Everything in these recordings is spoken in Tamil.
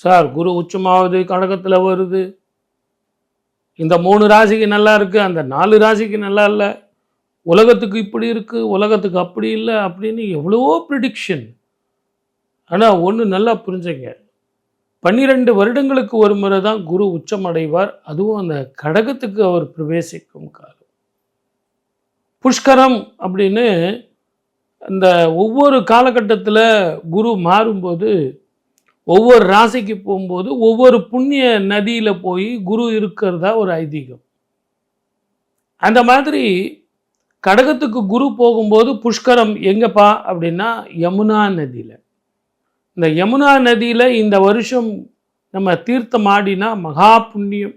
சார் குரு உச்சமாவது கடகத்தில் வருது, இந்த 3 ராசிக்கு நல்லா இருக்குது, அந்த 4 ராசிக்கு நல்லா இல்லை, உலகத்துக்கு இப்படி இருக்குது, உலகத்துக்கு அப்படி இல்லை அப்படின்னு எவ்வளவோ ப்ரிடிக்ஷன். ஆனால் ஒன்று நல்லா புரிஞ்சுங்க, 12 வருடங்களுக்கு ஒரு முறை தான் குரு உச்சம் அடைவார். அதுவும் அந்த கடகத்துக்கு அவர் பிரவேசிக்கும் காலம். புஷ்கரம் அப்படின்னு அந்த ஒவ்வொரு காலகட்டத்தில் குரு மாறும்போது, ஒவ்வொரு ராசிக்கு போகும்போது ஒவ்வொரு புண்ணிய நதியில் போய் குரு இருக்கிறதா ஒரு ஐதீகம். அந்த மாதிரி கடகத்துக்கு குரு போகும்போது புஷ்கரம் எங்கப்பா அப்படின்னா யமுனா நதியில். இந்த யமுனா நதியில் இந்த வருஷம் நம்ம தீர்த்தம் ஆடினா மகா புண்ணியம்.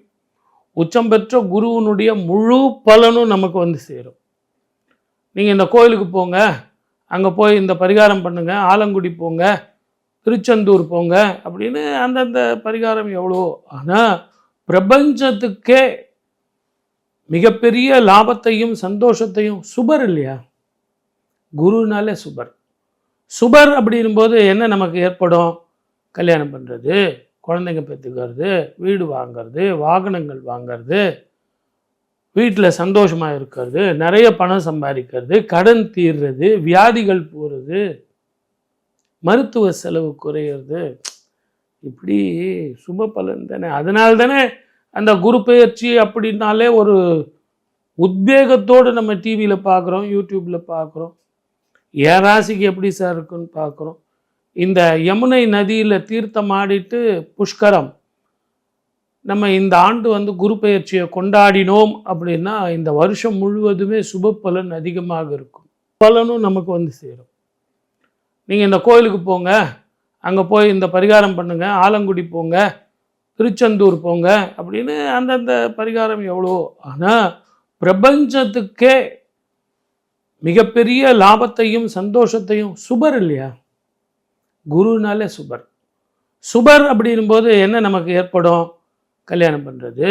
உச்சம் பெற்ற குருவனுடைய முழு பலனும் நமக்கு வந்து சேரும். நீங்கள் இந்த கோயிலுக்கு போங்க, அங்கே போய் இந்த பரிகாரம் பண்ணுங்க, ஆலங்குடி போங்க, திருச்செந்தூர் போங்க அப்படின்னு அந்தந்த பரிகாரம் எவ்வளோ. ஆனால் பிரபஞ்சத்துக்கே மிகப்பெரிய லாபத்தையும் சந்தோஷத்தையும் சுபர் இல்லையா, குருனாலே சுபர். சுபர் அப்படின்போது என்ன நமக்கு ஏற்படும்? கல்யாணம் பண்ணுறது, குழந்தைங்க பெற்றுக்கிறது, வீடு வாங்கிறது, வாகனங்கள் வாங்கிறது, வீட்டில் சந்தோஷமாக இருக்கிறது, நிறைய பணம் சம்பாதிக்கிறது, கடன் தீர்றது, வியாதிகள் போகிறது, மருத்துவ செலவு குறையிறது. இப்படி சுப பலன் தானே. அதனால தானே அந்த குரு பெயர்ச்சி அப்படின்னாலே ஒரு உத்வேகத்தோடு நம்ம டிவியில் பார்க்குறோம், யூடியூப்பில் பார்க்குறோம். என் ராசிக்கு எப்படி சார் இருக்குன்னு பார்க்குறோம். இந்த யமுனை நதியில் தீர்த்தம் ஆடிட்டு புஷ்கரம் நம்ம இந்த ஆண்டு வந்து குரு பெயர்ச்சியை கொண்டாடினோம் அப்படின்னா இந்த வருஷம் முழுவதுமே சுப பலன் அதிகமாக இருக்கும். பலனும் நமக்கு வந்து சேரும். நீங்கள் இந்த கோயிலுக்கு போங்க, அங்கே போய் இந்த பரிகாரம் பண்ணுங்க, ஆலங்குடி போங்க, திருச்செந்தூர் போங்க அப்படின்னு அந்தந்த பரிகாரம் எவ்வளோ. ஆனால் பிரபஞ்சத்துக்கே மிகப்பெரிய லாபத்தையும் சந்தோஷத்தையும் சுபர் இல்லையா, குருனாலே சுபர். சுபர் அப்படின்போது என்ன நமக்கு ஏற்படும்? கல்யாணம் பண்ணுறது,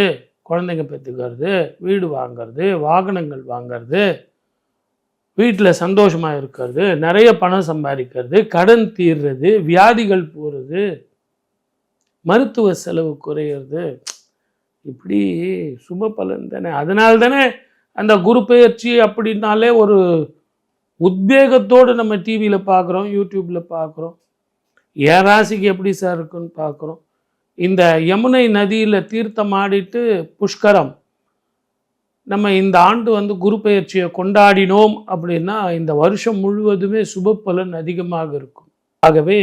குழந்தைங்க பெற்றுக்கிறது, வீடு வாங்கிறது, வாகனங்கள் வாங்கிறது, வீட்டில் சந்தோஷமாக இருக்கிறது, நிறைய பணம் சம்பாதிக்கிறது, கடன் தீர்றது, வியாதிகள் போகிறது, மருத்துவ செலவு குறையிறது. இப்படி சுப பலன் தானே. அதனால தானே அந்த குரு பெயர்ச்சி அப்படின்னாலே ஒரு உத்வேகத்தோடு நம்ம டிவியில் பார்க்குறோம், யூடியூப்பில் பார்க்குறோம். என் ராசிக்கு எப்படி சார் இருக்குன்னு பார்க்குறோம். இந்த யமுனை நதியில் தீர்த்தம் ஆடிட்டு புஷ்கரம் நம்ம இந்த ஆண்டு வந்து குரு பெயர்ச்சியை கொண்டாடினோம் அப்படின்னா இந்த வருஷம் முழுவதுமே சுப பலன் அதிகமாக இருக்கும். ஆகவே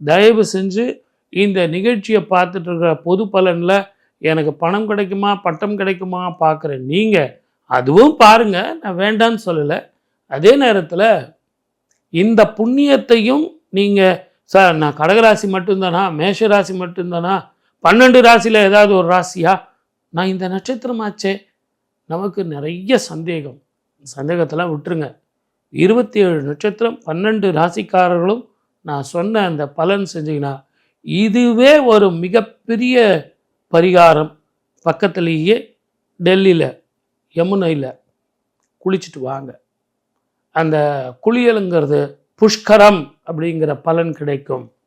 தயவு செஞ்சு இந்த நிகழ்ச்சியை பார்த்துட்டு இருக்கிற பொது பலனில் எனக்கு பணம் கிடைக்குமா பட்டம் கிடைக்குமா பார்க்குற நீங்கள் அதுவும் பாருங்கள், நான் வேண்டான்னு சொல்லலை. அதே நேரத்தில் இந்த புண்ணியத்தையும் நீங்கள் சார் நான் கடகராசி மட்டும்தானா, மேஷ ராசி மட்டும்தானா, 12 ராசியில் ஏதாவது ஒரு ராசியா, நான் இந்த நட்சத்திரமாச்சே, நமக்கு நிறைய சந்தேகம். சந்தேகத்தெல்லாம் விட்டுருங்க. 27 நட்சத்திரம் 12 ராசிக்காரர்களும் நான் சொன்ன அந்த பலன் செஞ்சீங்கன்னா இதுவே ஒரு மிகப்பெரிய பரிகாரம். பக்கத்துலேயே டெல்லியில் யமுனையில் குளிச்சுட்டு வாங்க. அந்த குளியலுங்கிறது புஷ்கரம் அப்படிங்கிற பலன் கிடைக்கும்.